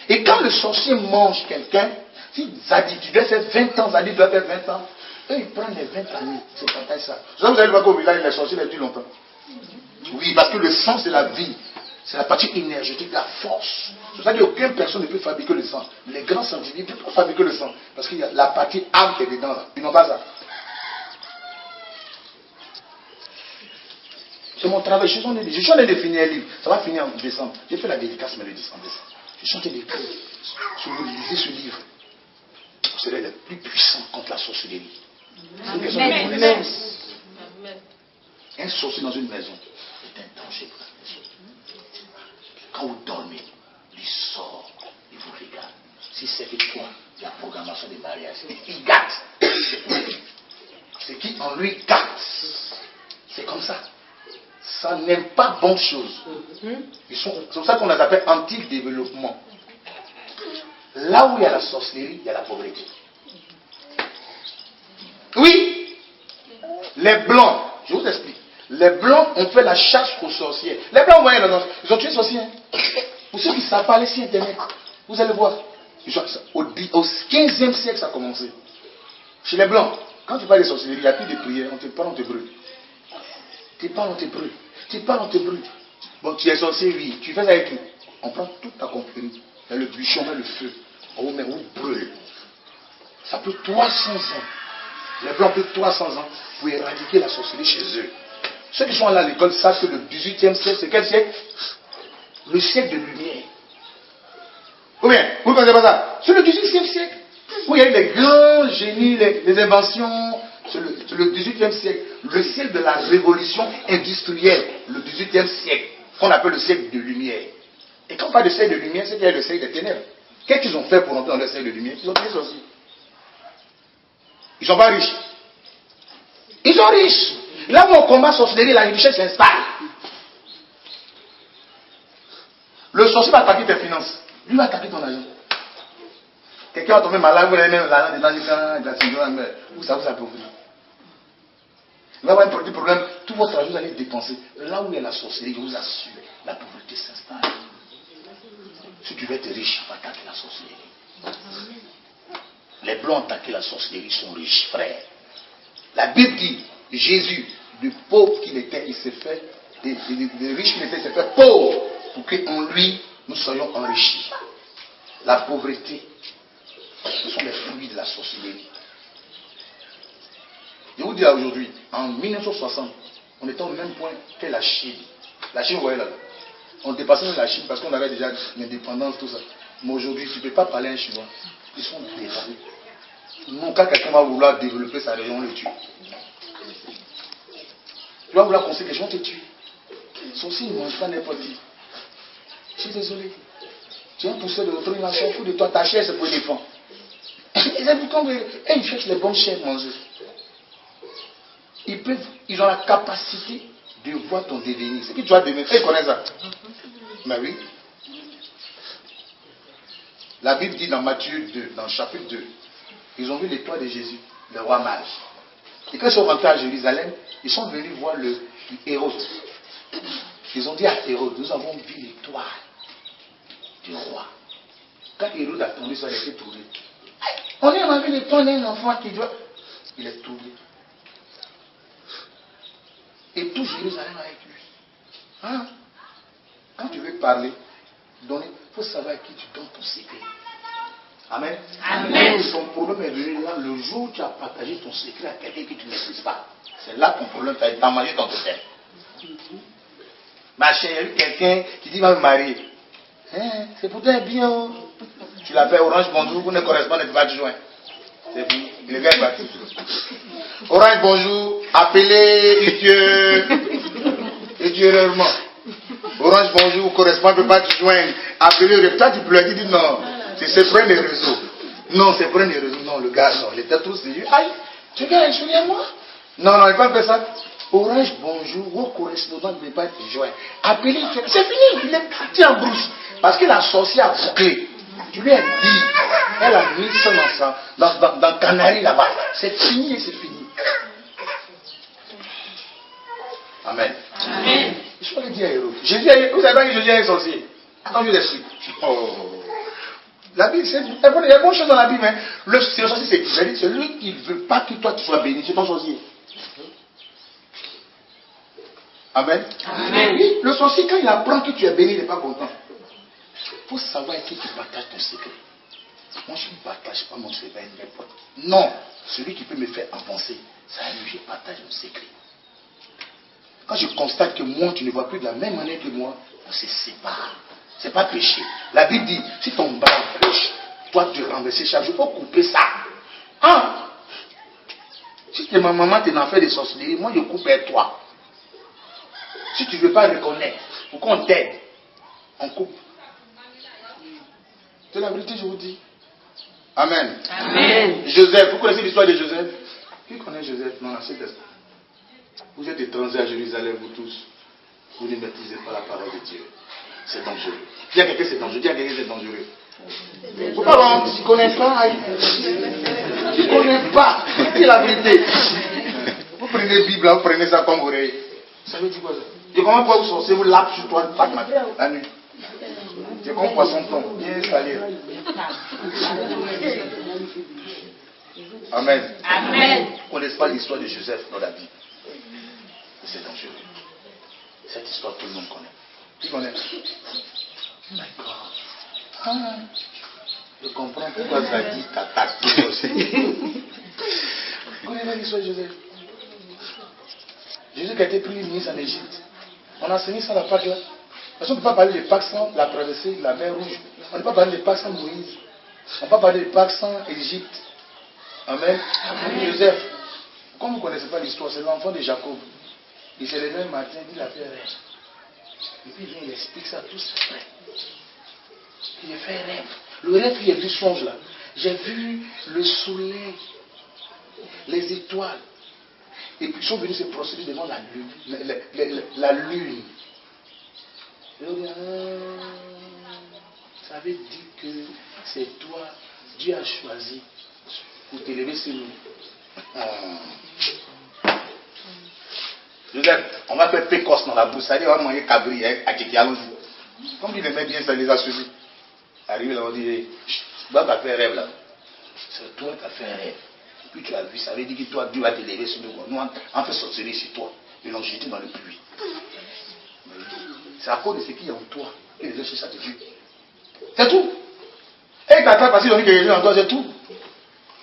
Et quand le sorcier mange quelqu'un, si Zadie, tu dois faire 20 ans, Zadie doit faire 20 ans, eux ils prennent les 20 années. C'est pas ça. Vous allez voir qu'au village, les sorciers les durent longtemps. Oui, parce que le sang c'est la vie. C'est la partie énergétique, la force. C'est pour ça qu'aucune personne ne peut fabriquer le sang. Les grands scientifiques ne peuvent pas fabriquer le sang. Parce qu'il y a la partie âme qui est dedans là. Ils n'ont pas ça. C'est mon travail. Je suis en train de finir un livre. Ça va finir en décembre. J'ai fait la dédicace, mais le 10 en décembre. Je suis en train d'écrire. Si vous lisez ce livre, vous serez les plus puissants contre la sorcellerie.
Amen.
Un sorcier dans une maison est un danger pour la maison. Quand vous dormez, il sort, il vous regarde. Si c'est avec toi, la programmation des mariages, il gâte. Ce qui en lui gâte. C'est comme ça. Ça n'aime pas bonne chose. C'est pour ça qu'on les appelle anti-développement. Là où il y a la sorcellerie, il y a la pauvreté. Oui, les blancs, je vous explique. Les blancs ont fait la chasse aux sorciers. Les blancs, vous voyez, ils ont tué les sorciers. Pour ceux qui ne savent pas aller sur Internet, vous allez voir. Au 15e siècle, ça a commencé. Chez les blancs, quand tu parles de sorcellerie, il n'y a plus de prière, on te parle, on te brûle. Tu parles, on te brûle. Tu parles, on te brûle. Bon, tu es sorcier, oui. Tu fais ça avec qui? On prend toute ta confrérie. Il y a le bûcher, on met le feu. On vous met, on vous brûle. Ça peut 300 ans. Les blancs peuvent 300 ans pour éradiquer la sorcellerie chez eux. Ceux qui sont allés à l'école savent que le 18e siècle, c'est quel siècle? Le siècle de lumière. Ou bien, vous ne connaissez pas ça? C'est le 18e siècle. Où il y a eu les grands génies, les inventions. C'est le 18e siècle. Le siècle de la révolution industrielle. Le 18e siècle. Qu'on appelle le siècle de lumière. Et quand on parle de siècle de lumière, c'est qu'il y a le siècle des ténèbres. Qu'est-ce qu'ils ont fait pour entrer dans le siècle de lumière? Ils ont pris aussi. Ils ne sont pas riches. Ils sont riches. Là où on combat sorcellerie, la richesse s'installe. Le sorcier va attaquer tes finances. Lui va attaquer ton argent. Quelqu'un va tomber malade, vous allez même l'argent dedans, il a figuré, mais ça vous appauvrit. Il va avoir un petit problème, tout votre argent vous allez dépenser. Là où il y a la sorcellerie, je vous assure, la pauvreté s'installe. Si tu veux être riche, il faut attaquer la sorcellerie. Les blancs ont attaqué la sorcellerie, ils sont riches, frères. La Bible dit, Jésus, du pauvre qu'il était, il s'est fait, des riches qu'il était, il s'est fait pauvre, pour qu'en lui, nous soyons enrichis. La pauvreté, ce sont les fruits de la sorcellerie. Je vous dis là aujourd'hui, en 1960, on était au même point que la Chine. La Chine, vous voyez là, on dépassait la Chine parce qu'on avait déjà l'indépendance, tout ça. Mais aujourd'hui, tu ne peux pas parler à un Chinois. Ils sont dépassés. Non, quand quelqu'un va vouloir développer sa région, on le tue. Tu vas vouloir construire quelque chose, on te tue. Sorcier ne mange pas n'importe qui. Je suis désolé. Tu viens pousser de l'autre, il en s'en fout de toi, ta chair c'est pour les défendre. Et ils cherchent les bonnes chairs manger. Ils ont la capacité de voir ton devenir. C'est qui tu vas devenir. Ils connaissent ça. Mais oui. La Bible dit dans Matthieu 2, dans le chapitre 2, ils ont vu l'étoile de Jésus, le roi mage. Et quand ils sont rentrés à Jérusalem, ils sont venus voir le Hérode. Ils ont dit à Hérode, nous avons vu l'étoile du roi. Quand Hérode a tombé, ça a été trouvé. On est en vu l'étoile d'un enfant qui doit. Il est trouvé. Et tout Jérusalem avec lui. Hein? Quand tu veux parler, donner, il faut savoir à qui tu donnes ton secret. Amen.
Amen.
Ton problème est venu là le jour où tu as partagé ton secret à quelqu'un que tu ne maîtrises pas. C'est là ton problème, tu as mangé ton totem. Ma chérie, il y a eu quelqu'un qui dit va me marier. Hein? C'est pourtant bien. Tu l'appelles Orange Bonjour, vous ne correspondez pas du joint. C'est fini, le gars est parti. Orange Bonjour, appelez ultérieurement. Orange Bonjour, correspond ne peut pas te joindre. Appelez, toi tu pleures, tu dis non. C'est près des réseaux. Non, c'est près des réseaux. Non, le gars, non, il était trop sérieux. Aïe, tu viens insulter moi? Non, non, il ne peut pas faire ça. Orange Bonjour, vos correspondants ne peuvent pas te joindre. Appelez, c'est fini, il est parti en brousse. Parce que la sorcière a bouclé. Tu lui as dit, elle a mis ça dans le canari là-bas. C'est fini et c'est fini. Amen.
Amen.
Je peux le dire à Héros. Vous savez pas que Jésus est un sorcier. Quand je l'explique. Oh. La Bible, il y a de bonnes choses dans la Bible. Hein. Le sorcier, c'est celui qui ne veut pas que toi tu sois béni. C'est ton sorcier. Amen.
Amen.
Oui, le sorcier, quand il apprend que tu es béni, il n'est pas content. Il faut savoir qui tu partages ton secret. Moi, je ne partage pas mon secret avec n'importe qui. Non, celui qui peut me faire avancer, c'est à lui que je partage mon secret. Quand je constate que moi, tu ne vois plus de la même manière que moi, on se sépare. Ce n'est pas péché. La Bible dit, si ton bras prêche, toi tu renverses chaque jour, il faut couper ça. Ah! Si ma maman t'en fait des sorcelleries, moi je coupe avec toi. Si tu ne veux pas reconnaître, pour qu'on t'aide, on coupe. C'est la vérité, je vous dis. Amen.
Amen.
Joseph, vous connaissez l'histoire de Joseph? Qui connaît Joseph dans l'Ancien Testament? Vous êtes étrangers à Jérusalem, vous tous. Vous ne maîtrisez pas la parole de Dieu. C'est dangereux. Dis à quelqu'un c'est dangereux. Dis à quelqu'un c'est dangereux. Faut pas voir, tu ne connais pas. Tu ne connais pas. C'est la vérité. Vous prenez la Bible, vous prenez ça comme oreille. Ça veut dire quoi ça? Tu comment pas vous sortir, vous lapez sur toi la nuit. C'est comme poisson thon, bien salé. Amen.
Amen.
On ne connaît pas l'histoire de Joseph dans la Bible. C'est dangereux. Cette histoire, tout le monde connaît. Qui connaît? D'accord. Ah, je comprends pourquoi Zadi t'attaque aussi. Vous connaissez l'histoire de Joseph? Jésus qui a été pris ministre en Égypte. On a enseigné ça à la Pâque là. Parce qu'on ne peut pas parler de Pâques sans la traversée de la mer Rouge. On ne peut pas parler de Pâques sans Moïse. On ne peut pas parler de Pâques sans Égypte. Amen. Amen. Joseph, comme vous ne connaissez pas l'histoire, c'est l'enfant de Jacob. Il s'est levé un matin, il a fait un rêve. Et puis il vient, il explique ça tous après. Il a fait un rêve. Le rêve qu'il a vu songe là. J'ai vu le soleil, les étoiles. Et puis ils sont venus se prosterner devant la lune. La lune. Et on dit, ça veut dire que c'est toi, Dieu a choisi pour t'élever sur nous. Joseph, on va faire pécosse dans la bouche, ça dit on va manger cabri à Kiki, allons-y. Comme il aimait bien ça, les a suivis. Arrivé là, on dit, tu vas faire un rêve là. C'est toi qui as fait un rêve. Puis tu as vu, ça veut dire que toi, Dieu va t'élever sur nous. Nous, on fait sortir sur toi. Et l'on jeté dans le puits. C'est à cause de ce qu'il y a en toi que les gens cherchent à te tuer. C'est tout. Et t'attends parce qu'ils ont dit qu'il y a en toi, c'est tout.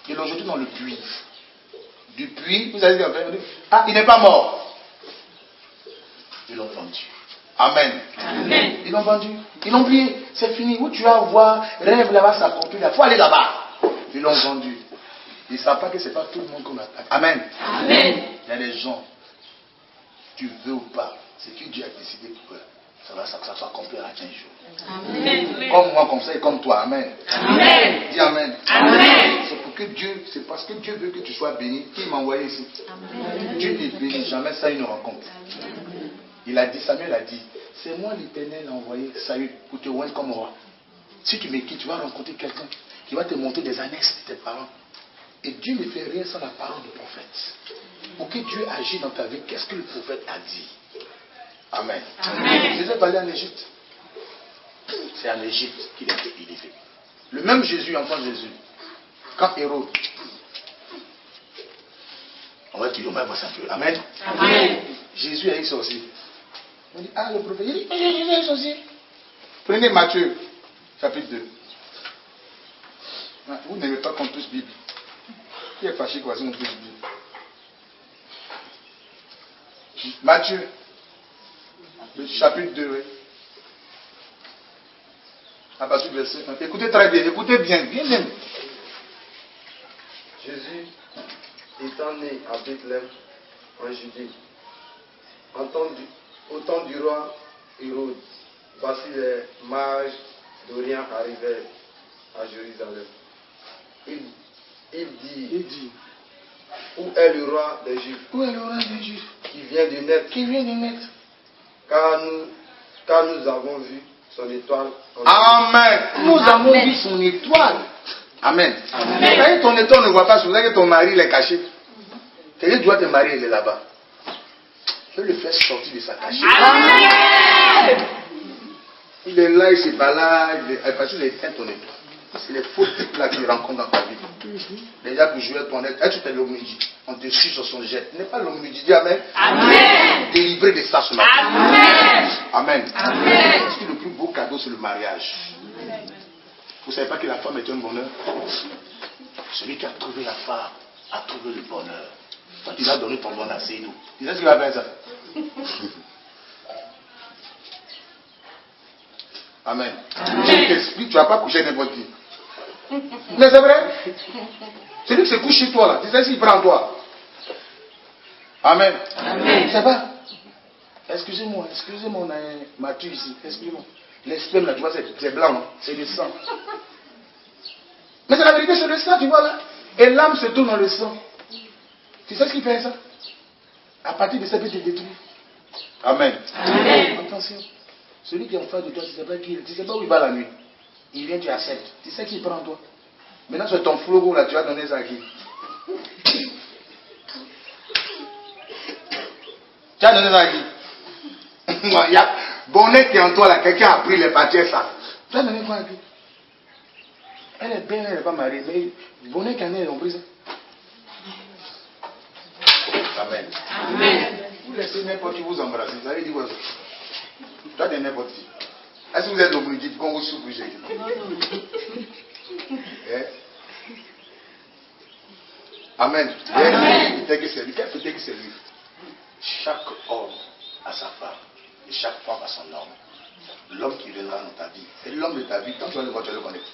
Ils l'ont jeté dans le puits. Du puits, vous avez dit, ah, il n'est pas mort. Ils l'ont vendu. Amen.
Amen.
Ils l'ont vendu. Ils l'ont oublié. C'est fini. Où tu vas voir, rêve là-bas s'accomplir. Il faut aller là-bas. Ils l'ont vendu. Ils ne savent pas que ce n'est pas tout le monde qu'on attaque. Amen.
Amen.
Il y a des gens, tu veux ou pas, c'est que Dieu a décidé que ça s'accomplira un jour.
Amen.
Comme moi, comme ça et comme toi. Amen.
Amen.
Dis Amen.
Amen.
C'est pour que Dieu, c'est parce que Dieu veut que tu sois béni qu'il m'a envoyé ici.
Amen.
Dieu ne bénit jamais ça une rencontre. Il a dit, Samuel a dit, c'est moi l'Éternel a envoyé Saül pour te voir comme roi. Si tu me quittes, tu vas rencontrer quelqu'un qui va te montrer des annexes de tes parents. Et Dieu ne fait rien sans la parole du prophète. Pour que Dieu agisse dans ta vie, qu'est-ce que le prophète a dit? Amen.
Amen.
Jésus est allé en Égypte. C'est en Égypte qu'il a été élevé. Le même Jésus, enfant de Jésus, quand Hérode, on va voir ça un peu. Amen.
Amen.
Jésus a eu sorcier. On dit, ah, le prophète, il dit, je vais aussi. Prenez Matthieu, chapitre 2. Vous n'aimez pas qu'on touche Bible. Qui est fâché quoi si on touche Bible? Matthieu, le chapitre 2, oui. À partir du verset 1. Écoutez très bien, écoutez bien, bien même.
Jésus étant né à Bethléem, en Judée, au temps du roi Hérode, voici les mages d'Orient arrivèrent à Jérusalem. Il dit, où est le roi des Juifs?
Où est le roi des Juifs?
Qui vient de naître.
Qui vient de naître.
Car nous avons vu son étoile.
Amen. Nous avons vu son étoile. Amen. Vous voyez, ton étoile ne voit pas, vous savez que ton mari l'est caché. Tu dois te marier, il est là-bas. Je vais le faire sortir de sa cachette.
Amen.
Il est là, il se balade, parce qu'il éteint ton étoile. C'est les faux types là qu'il rencontre dans ta vie. Déjà pour jouer ton être, tu es l'homme dit. On te suit sur son jet. N'est pas l'homme dit, dis Amen.
Amen.
Délivré de ça ce matin.
Amen.
Amen.
Amen.
Parce que le plus beau cadeau c'est le mariage. Vous ne savez pas que la femme est un bonheur? Celui qui a trouvé la femme a trouvé le bonheur. Toi tu vas donner ton bonheur à Seydou. Tu sais ce qu'il va faire ça? Amen. Je t'explique, tu ne vas pas coucher n'importe qui. Mais c'est vrai. Celui qui se couche chez toi là, tu sais s'il prend toi. Amen.
Amen.
Ça va? Excusez-moi, on a un Mathieu ici. Excusez-moi. L'esperme là, tu vois, c'est blanc, hein? C'est du sang. Mais c'est la vérité, c'est le sang, tu vois là. Et l'âme se tourne dans le sang. Tu sais ce qui fait ça? À partir de ça, il peut te détruire. Amen.
Amen.
Attention. Celui qui est en face de toi, tu ne sais pas qui il est. Tu ne sais pas où il va la nuit. Il vient, tu acceptes. Tu sais qui prend toi. Maintenant, c'est ton flogo là, tu vas donner ça à qui? Tu as donné ça à qui? Il y a bonnet qui est en toi là, quelqu'un a pris les papiers ça. Tu as donné quoi à qui? Elle est belle, elle n'est pas mariée, mais bonnet qui en est, ils ont pris ça. Amen.
Amen.
Vous laissez n'importe qui vous embrasser, ça veut dire quoi ça? Toi, tu es n'importe qui. Est-ce que vous êtes l'obligé qu'on vous soupe? Amen.
Amen.
Peut-être que c'est lui. Chaque homme a sa femme et chaque femme a son homme. L'homme qui viendra dans ta vie, c'est l'homme de ta vie. Quand tu vas le voir, tu vas le connaître.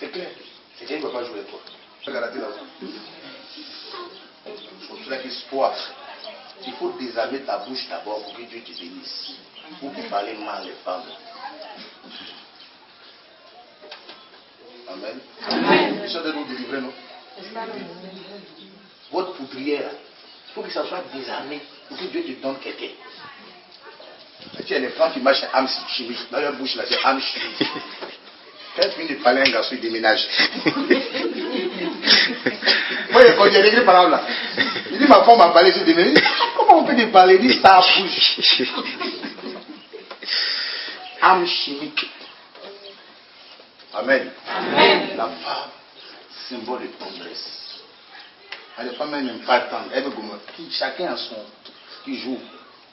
C'est clair. C'est qu'il ne va pas jouer avec toi. Regardez là-bas. Il faut faire espoir. Il faut désarmer ta bouche d'abord pour que Dieu te bénisse. Pour qu'il parle mal les femmes. Amen.
Amen.
Ça de nous délivrer, non? Votre poudrière, il faut que ça soit désarmé pour que Dieu te donne quelqu'un. Tu as les femmes qui marchent âme chimique. Dans leur bouche, là, c'est âme chimique. Quand tu finis de parler à un garçon, il déménage. Moi, quand j'ai réglé par là, il dit ma femme m'a parlé, j'ai déménagé. Comment on peut te parler? Il dit ça bouge. Âme chimique. Amen.
Amen.
La femme, symbole de tendresse. La femme, elle n'aime pas attendre. Elle veut comme chacun a son qui joue.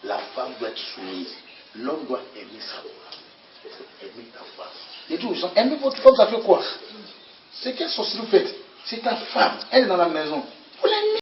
La femme doit être soumise. L'homme doit aimer sa femme. Aimer ta femme. Et tout, aimer votre femme, ça fait quoi? C'est quelle sorcellerie vous faites? C'est ta femme. Elle est dans la maison. Vous l'aimez.